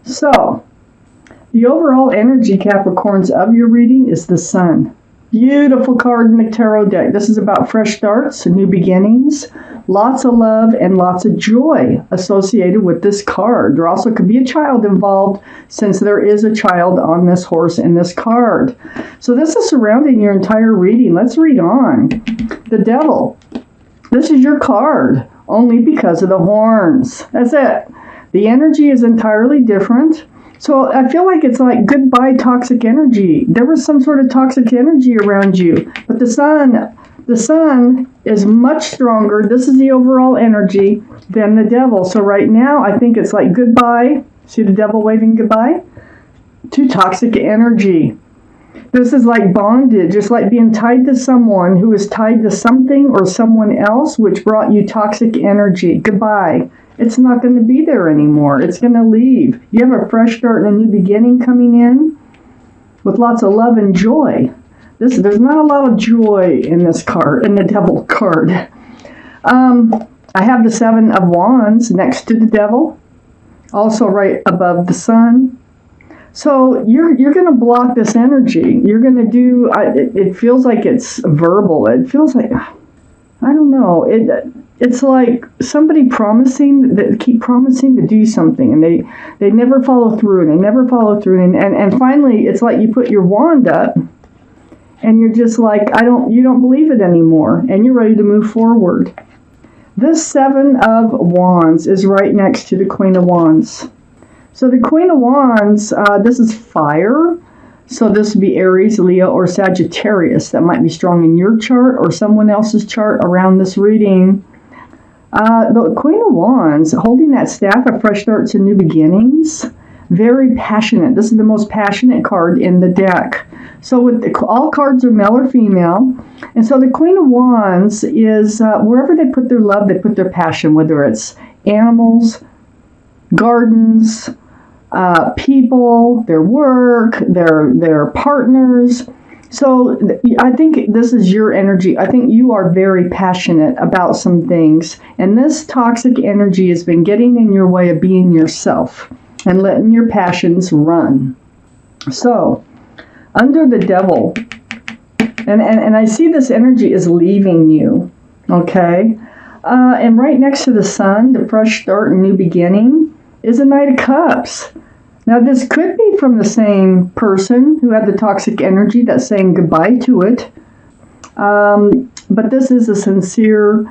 So, the overall energy, Capricorns, of your reading is the Sun. Beautiful card in the tarot deck. This is about fresh starts, new beginnings, lots of love and lots of joy associated with this card. There also could be a child involved, since there is a child on this horse in this card. So this is surrounding your entire reading. Let's read on. The Devil. This is your card, only because of the horns. That's it. The energy is entirely different. So I feel like it's like goodbye toxic energy. There was some sort of toxic energy around you, but the sun is much stronger. This is the overall energy than the Devil. So right now, I think it's like goodbye. See the Devil waving goodbye to toxic energy. This is like bondage, just like being tied to someone who is tied to something or someone else, which brought you toxic energy. Goodbye. It's not going to be there anymore. It's going to leave. You have a fresh start and a new beginning coming in with lots of love and joy. There's not a lot of joy in this card, in the Devil card. I have the Seven of Wands next to the Devil, also right above the Sun. So you're going to block this energy. You're going to do, it feels like it's verbal. It feels like, I don't know. It's like somebody keep promising to do something, and they never follow through, and they never follow through, and finally it's like you put your wand up, and you're just like, you don't believe it anymore, and you're ready to move forward. This Seven of Wands is right next to the Queen of Wands. So the Queen of Wands, this is fire. So this would be Aries, Leo, or Sagittarius. That might be strong in your chart or someone else's chart around this reading. The Queen of Wands, holding that staff of fresh starts and new beginnings, very passionate. This is the most passionate card in the deck. So all cards are male or female. And so the Queen of Wands is wherever they put their love, they put their passion, whether it's animals, gardens, people, their work, their partners. So I think this is your energy. I think you are very passionate about some things. And this toxic energy has been getting in your way of being yourself and letting your passions run. So under the Devil, and I see this energy is leaving you, okay? And right next to the Sun, the fresh start and new beginning, is a Knight of Cups. Now, this could be from the same person who had the toxic energy that's saying goodbye to it. But this is a sincere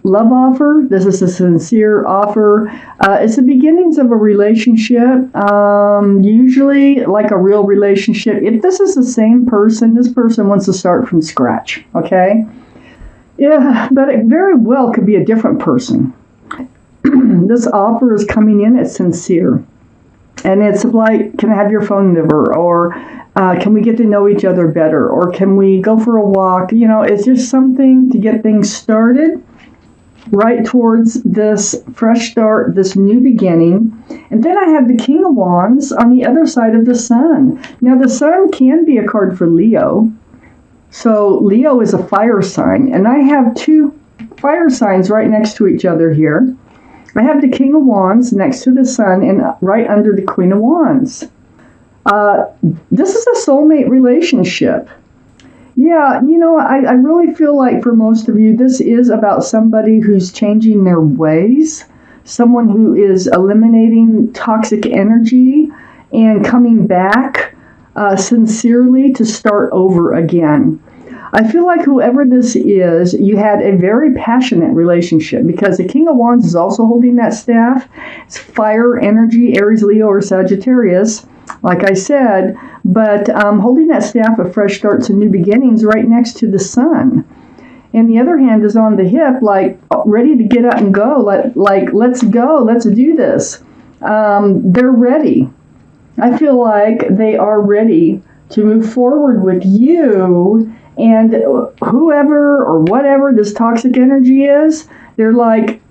love offer. This is a sincere offer. It's the beginnings of a relationship, usually like a real relationship. If this is the same person, this person wants to start from scratch, okay? Yeah, but it very well could be a different person. This offer is coming in, it's sincere. And it's like, can I have your phone number? Or can we get to know each other better? Or can we go for a walk? You know, it's just something to get things started right towards this fresh start, this new beginning. And then I have the King of Wands on the other side of the Sun. Now, the Sun can be a card for Leo. So Leo is a fire sign. And I have two fire signs right next to each other here. I have the King of Wands next to the Sun and right under the Queen of Wands. This is a soulmate relationship. Yeah, you know, I really feel like for most of you, this is about somebody who's changing their ways, someone who is eliminating toxic energy and coming back sincerely to start over again. I feel like whoever this is, you had a very passionate relationship, because the King of Wands is also holding that staff. It's fire energy, Aries, Leo, or Sagittarius, like I said, but holding that staff of fresh starts and new beginnings right next to the Sun. And the other hand is on the hip, like ready to get up and go, like let's go, let's do this. They're ready. I feel like they are ready to move forward with you. And whoever or whatever this toxic energy is, they're like,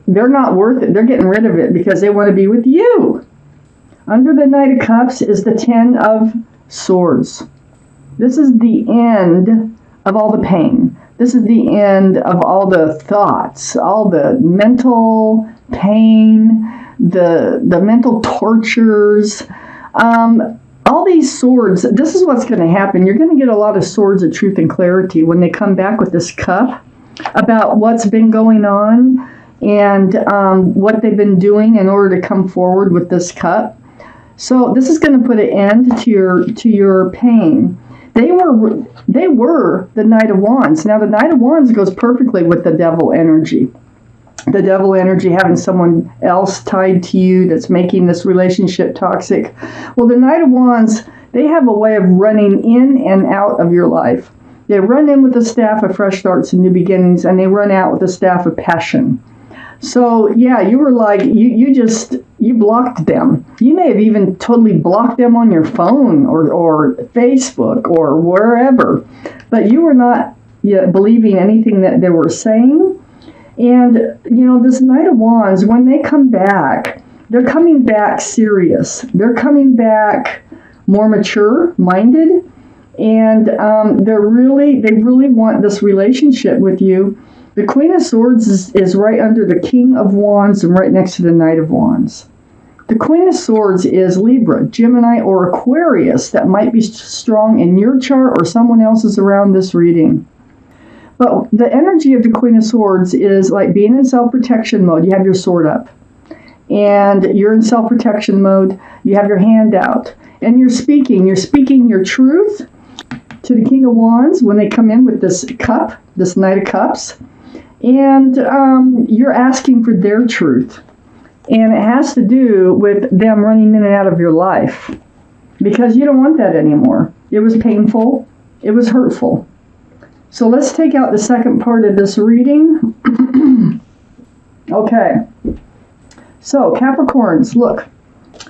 they're not worth it. They're getting rid of it because they want to be with you. Under the Knight of Cups is the Ten of Swords. This is the end of all the pain. This is the end of all the thoughts, all the mental pain, the mental tortures. All these swords, this is what's going to happen. You're going to get a lot of swords of truth and clarity when they come back with this cup about what's been going on and what they've been doing in order to come forward with this cup. So this is going to put an end to your pain. They were the Knight of Wands. Now the Knight of Wands goes perfectly with the devil energy. The devil energy, having someone else tied to you that's making this relationship toxic. Well, the Knight of Wands, they have a way of running in and out of your life. They run in with the staff of fresh starts and new beginnings, and they run out with the staff of passion. So, yeah, you were like, you blocked them. You may have even totally blocked them on your phone or Facebook or wherever. But you were not believing anything that they were saying. And, this Knight of Wands, when they come back, they're coming back serious. They're coming back more mature-minded, and they really want this relationship with you. The Queen of Swords is right under the King of Wands and right next to the Knight of Wands. The Queen of Swords is Libra, Gemini, or Aquarius that might be strong in your chart or someone else's around this reading. But the energy of the Queen of Swords is like being in self-protection mode. You have your sword up, and you're in self-protection mode. You have your hand out, and you're speaking your truth to the King of Wands when they come in with this cup, this Knight of Cups, and you're asking for their truth. And it has to do with them running in and out of your life because you don't want that anymore. It was painful. It was hurtful. So let's take out the second part of this reading. Okay. So, Capricorns, look.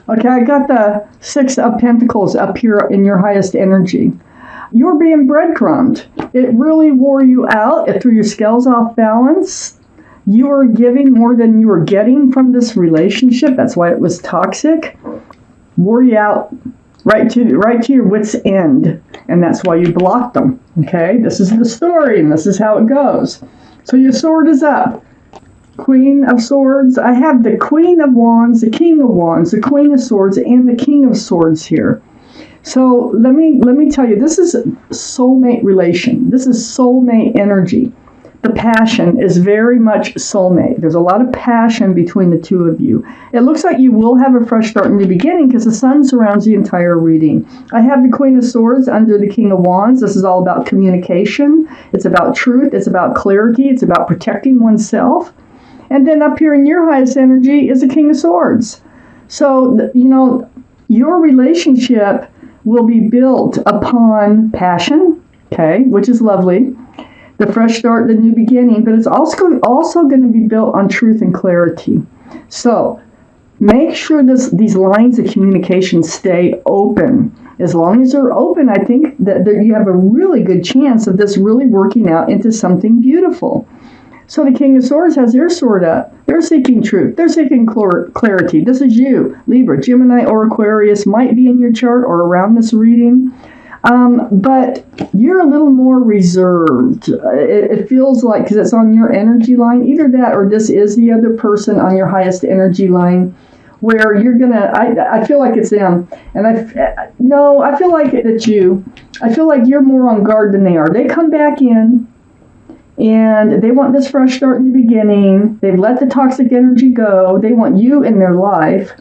Okay, I got the Six of Pentacles up here in your highest energy. You're being breadcrumbed. It really wore you out. It threw your scales off balance. You were giving more than you were getting from this relationship. That's why it was toxic. Wore you out right to your wit's end. And that's why you blocked them. Okay, this is the story, and this is how it goes. So your sword is up. Queen of Swords. I have the Queen of Wands, the King of Wands, the Queen of Swords, and the King of Swords here. So let me tell you, this is soulmate relation. This is soulmate energy. The passion is very much soulmate. There's a lot of passion between the two of you. It looks like you will have a fresh start in the beginning because the sun surrounds the entire reading. I have the Queen of Swords under the King of Wands. This is all about communication. It's about truth. It's about clarity. It's about protecting oneself. And then up here in your highest energy is the King of Swords. So, your relationship will be built upon passion, okay, which is lovely. The fresh start, the new beginning, but it's also going to be built on truth and clarity. So make sure these lines of communication stay open. As long as they're open, I think that you have a really good chance of this really working out into something beautiful. So the King of Swords has their sword up. They're seeking truth. They're seeking clarity. This is you, Libra, Gemini, or Aquarius, might be in your chart or around this reading. But you're a little more reserved. It feels like, because it's on your energy line, either that or this is the other person on your highest energy line, where you're gonna, I feel like it's them. And I feel like it's you. I feel like you're more on guard than they are. They come back in, and they want this fresh start in the beginning. They've let the toxic energy go. They want you in their life.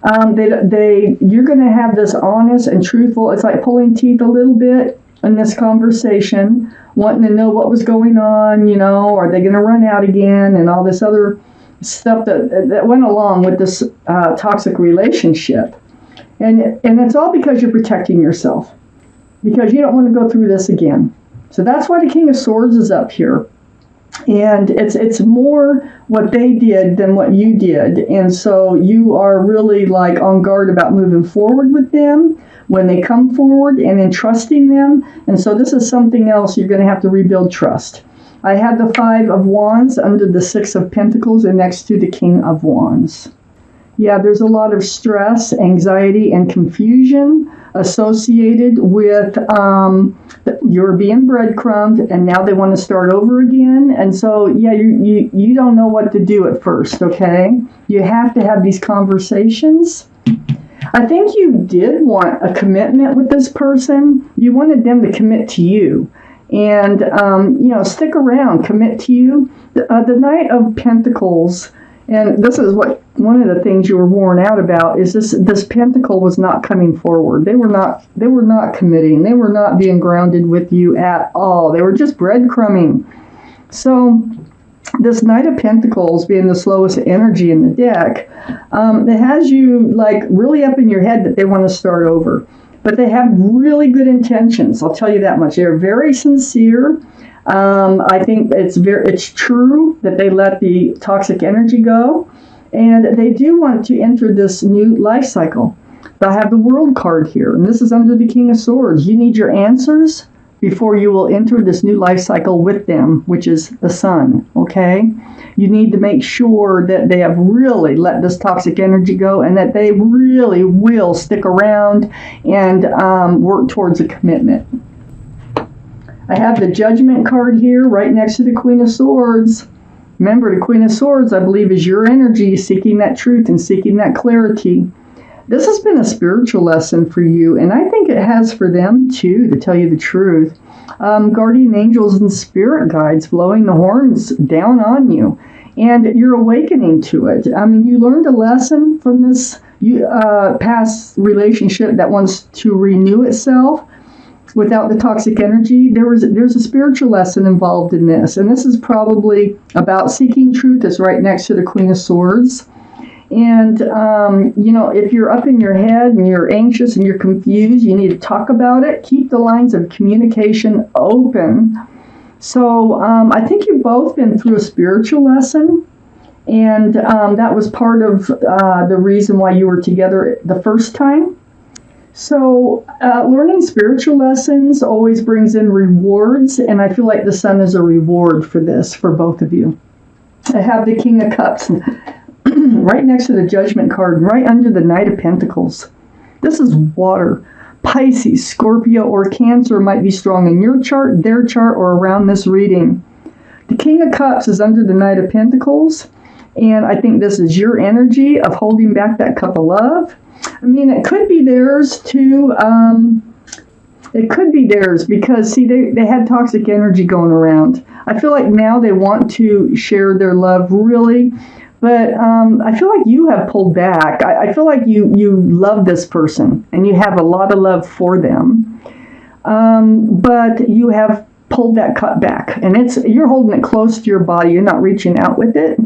You're going to have this honest and truthful, it's like pulling teeth a little bit in this conversation, wanting to know what was going on, are they going to run out again, and all this other stuff that went along with this toxic relationship. And it's all because you're protecting yourself, because you don't want to go through this again. So that's why the King of Swords is up here. And it's more what they did than what you did. And so you are really like on guard about moving forward with them when they come forward and then trusting them. And so this is something else you're going to have to rebuild trust. I had the Five of Wands under the Six of Pentacles and next to the King of Wands. Yeah, there's a lot of stress, anxiety, and confusion associated with you're being breadcrumbed, and now they want to start over again. And so, yeah, you don't know what to do at first, okay? You have to have these conversations. I think you did want a commitment with this person. You wanted them to commit to you. And, stick around, commit to you. The Knight of Pentacles, and this is what one of the things you were worn out about, is this pentacle was not coming forward. They were not committing. They were not being grounded with you at all. They were just breadcrumbing. So this Knight of Pentacles, being the slowest energy in the deck, it has you like really up in your head that they want to start over. But they have really good intentions. I'll tell you that much. They're very sincere. I think it's true that they let the toxic energy go, and they do want to enter this new life cycle. I have the World card here, and this is under the King of Swords. You need your answers before you will enter this new life cycle with them, which is the Sun, okay? You need to make sure that they have really let this toxic energy go and that they really will stick around and work towards a commitment. I have the Judgment card here right next to the Queen of Swords. Remember, the Queen of Swords, I believe, is your energy seeking that truth and seeking that clarity. This has been a spiritual lesson for you, and I think it has for them too, to tell you the truth. Guardian angels and spirit guides blowing the horns down on you, and you're awakening to it. I mean, you learned a lesson from this past relationship that wants to renew itself without the toxic energy. There's a spiritual lesson involved in this, and this is probably about seeking truth. It's right next to the Queen of Swords. And, if you're up in your head and you're anxious and you're confused, you need to talk about it. Keep the lines of communication open. So I think you've both been through a spiritual lesson, and that was part of the reason why you were together the first time. So learning spiritual lessons always brings in rewards, and I feel like the Sun is a reward for this, for both of you. I have the King of Cups right next to the Judgment card, right under the Knight of Pentacles. This is water. Pisces, Scorpio, or Cancer might be strong in your chart, their chart, or around this reading. The King of Cups is under the Knight of Pentacles, and I think this is your energy of holding back that cup of love. I mean, it could be theirs too. It could be theirs because, see, they had toxic energy going around. I feel like now they want to share their love really, but I feel like you have pulled back. I feel like you love this person and you have a lot of love for them, but you have pulled that cup back, and you're holding it close to your body. You're not reaching out with it.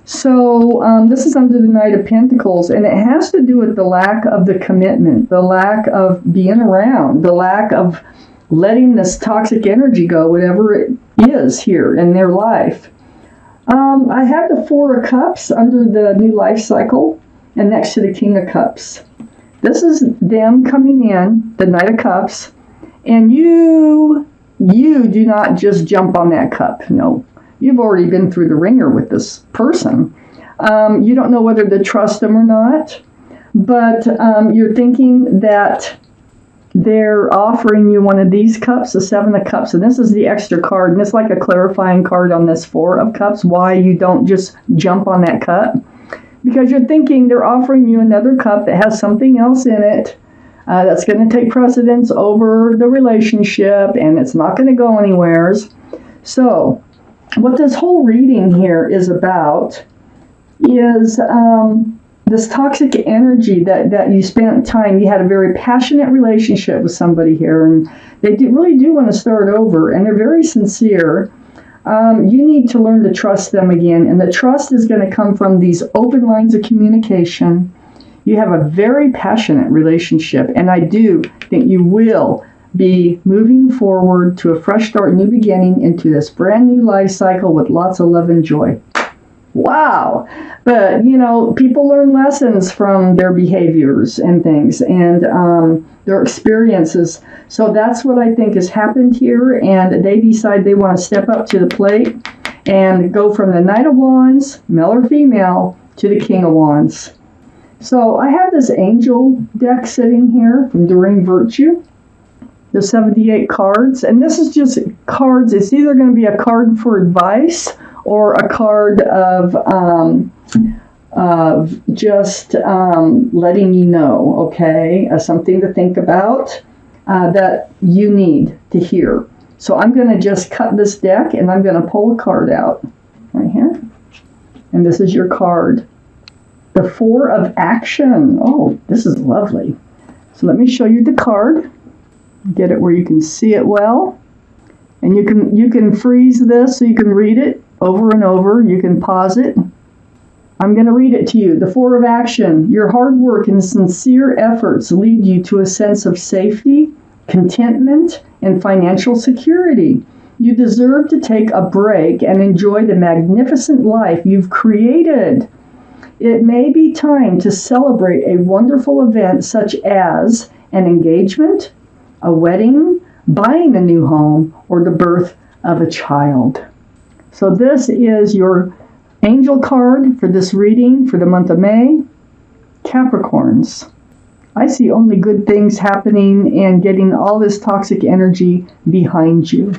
So this is under the Knight of Pentacles, and it has to do with the lack of the commitment, the lack of being around, the lack of letting this toxic energy go, whatever it is here in their life. I have the Four of Cups under the new life cycle and next to the King of Cups. This is them coming in, the Knight of Cups, and you do not just jump on that cup. No. You've already been through the ringer with this person. You don't know whether to trust them or not, but you're thinking that they're offering you one of these cups, the Seven of Cups, and this is the extra card, and it's like a clarifying card on this Four of Cups, why you don't just jump on that cup. Because you're thinking they're offering you another cup that has something else in it that's going to take precedence over the relationship, and it's not going to go anywhere. So what this whole reading here is about is this toxic energy that you spent time. You had a very passionate relationship with somebody here, and they really do want to start over, and they're very sincere. You need to learn to trust them again, and the trust is going to come from these open lines of communication. You have a very passionate relationship, and I do think you will be moving forward to a fresh start, new beginning into this brand new life cycle with lots of love and joy. Wow. But, people learn lessons from their behaviors and things and their experiences. So that's what I think has happened here. And they decide they want to step up to the plate and go from the Knight of Wands, male or female, to the King of Wands. So I have this angel deck sitting here from Doreen Virtue. There's 78 cards, and this is just cards. It's either going to be a card for advice or a card of just letting you know, okay, something to think about that you need to hear. So I'm going to just cut this deck, and I'm going to pull a card out right here. And this is your card. The Four of Action. Oh, this is lovely. So let me show you the card. Get it where you can see it well. And you can freeze this so you can read it over and over. You can pause it. I'm going to read it to you. The Four of Action. Your hard work and sincere efforts lead you to a sense of safety, contentment, and financial security. You deserve to take a break and enjoy the magnificent life you've created. It may be time to celebrate a wonderful event such as an engagement, a wedding, buying a new home, or the birth of a child. So this is your angel card for this reading for the month of May. Capricorns. I see only good things happening and getting all this toxic energy behind you.